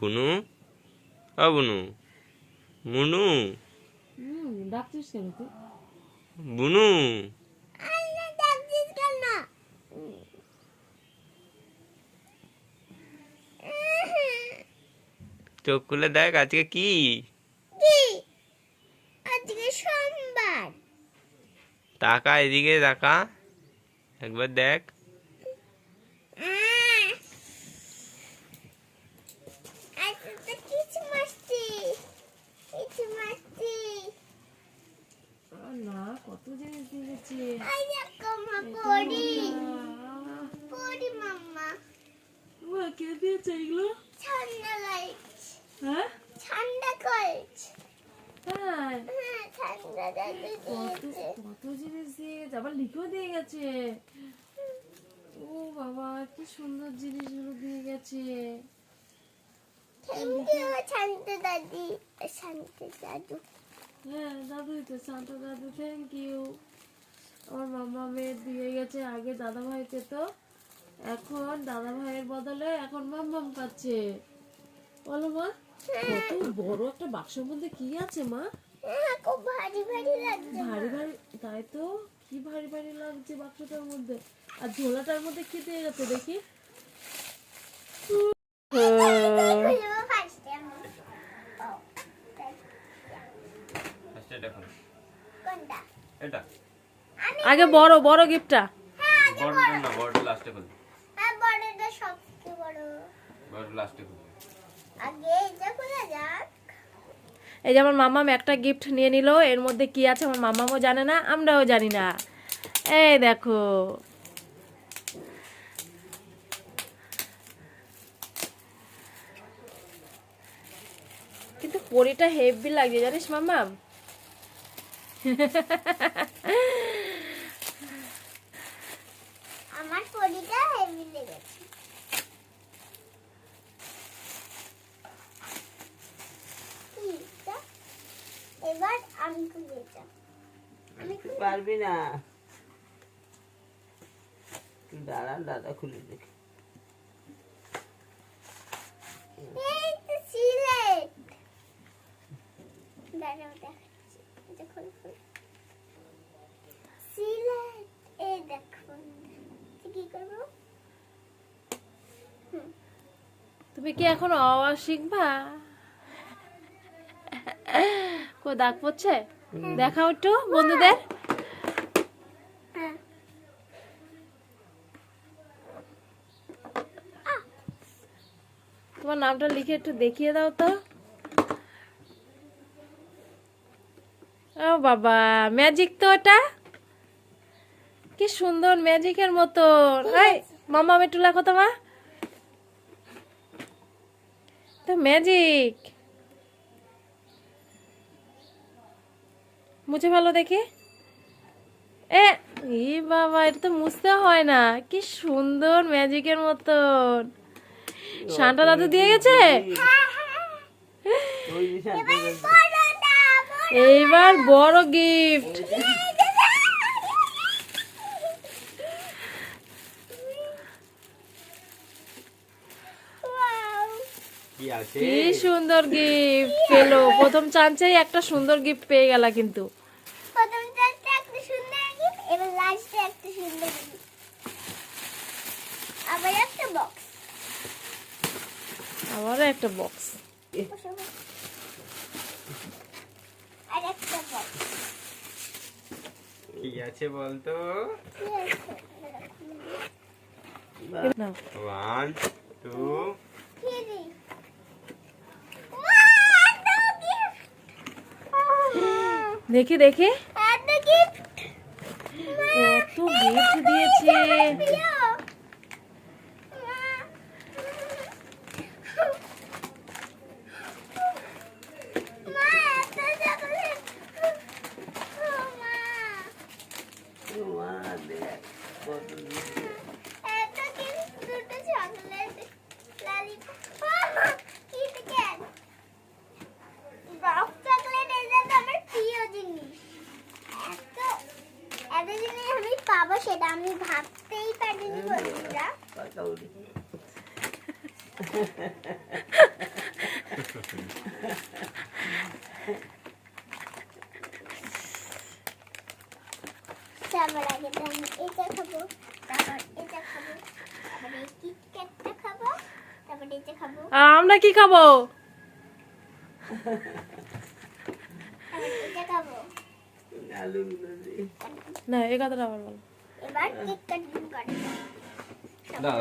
বুনু, ও বুনু, মুনু, ডাকছিস কেন তুই? বুনু, ডাকছিস কেন? চোখ খুলে দেখ আজকে কি? কি? আজকে সোমবার। তাকা এদিকে তাকা, একবার দেখ। আজকে তো কিছু মাসছি। কিছু মাসছি। না, কত জিনিস দিয়ে গেছে। আই দেখো মা পড়ি। পড়ি মাম্মা। কে দিয়েছে এগুলো? ঠান্ডা লাইট। হ্যাঁ ঠান্ডা করেছ। হ্যাঁ, হ্যাঁ ঠান্ডা দাদু দিয়েছে। কত জিনিস দিয়ে গেছে, আবার লিখেও দিয়ে গেছে। ও বাবা, কি সুন্দর জিনিসগুলো দিয়ে গেছে। থ্যাংক ইউ শান্ত দাদি। শান্ত দাদু। হ্যাঁ, দাদুই তো, শান্ত দাদু, থ্যাংক ইউ। আমার মামা মেয়ে দিয়ে গেছে। আগে দাদা ভাই পেত, এখন দাদা ভাইয়ের বদলে এখন মাম্মাম পাচ্ছে। বলো মা, কত বড় একটা বাক্সের মধ্যে কি আছে মা? হ্যাঁ খুব ভারী ভারী লাগছে। ভারী ভারী, তাই তো, কি ভারী ভারী লাগছে বাক্সটার মধ্যে। আর ঝোলাটার মধ্যে কি দিয়ে গেছে দেখি। আগে বড় বড় গিফটটা। বড়টা না, বড়টা লাস্টে খুল। হ্যাঁ বড়টা সবচেয়ে বড়। বড়টা লাস্টে খুল। আগে এটা খুলে যাক। এই যে আমার মামাম একটা গিফট নিয়ে নিল। এর মধ্যে কি আছে আমার মামামও জানে না, আমরাও জানি না। এই দেখো, কিন্তু পরিটা হেভি লাগছে জানিস মামাম। আমার পরিটা হেভি লেগেছে। কি এটা? এবার আমি খুলে যাব। আমি খুলে পারবি না, দাঁড়া, দাদা খুলে দেখি। এই তো সিলেট। দাঁড়াও দেখাচ্ছি। এটা খুলে খুলে। সিলেট। এই দেখো। কি করবো? তুমি কি এখন অ শিখবা? কো দাগ পড়ছে, দেখাও একটু বন্ধুদের। হ্যাঁ তোমার নামটা লিখে একটু দেখিয়ে দাও তো। ও বাবা, ম্যাজিক তো ওটা, কি সুন্দর ম্যাজিকের মতো। এই মামা একটু লেখো তো মা, তো ম্যাজিক। মুছে ভালো দেখি। এ বাবা, এটা তো মুছতে হয় না, কি সুন্দর ম্যাজিকের মতন। শান্তা দাদু দিয়ে গেছে। ওই যে শান্ত দাদু। বড়টা এইবার বড় গিফট। কি আছে? কি সুন্দর গিফট পেলো, প্রথম চান্সেই একটা সুন্দর গিফট পেয়ে গেল কিন্তু। প্রথম চারটে একটা সুন্দর গিফট, এবার লাস্টে একটা সুন্দর গিফট। আবার একটা বক্স। আবারও একটা বক্স। আর একটা বক্স। কি আছে বলতো? নাও। 1 2 কি রে? দেখি দেখি, এত গিফট। কত গিফট দিয়েছে। মা দেখ কত দিচ্ছে। আমি পাবো সেটা আমি ভাবতেই পারিনি বন্ধুরা। কথা বলি। সবার আগে তো আমি এটা খাবো, তারপর এটা খাবো, তারপর এই কিটক্যাটটা খাবো, তারপর এটা খাবো, আর আমরা কি খাবো? তারপর এটা খাবো। আলুগুলো দিয়ে না এই কথাটা আবার বলো। এবার কিটক্যাট কাটবো। দাদা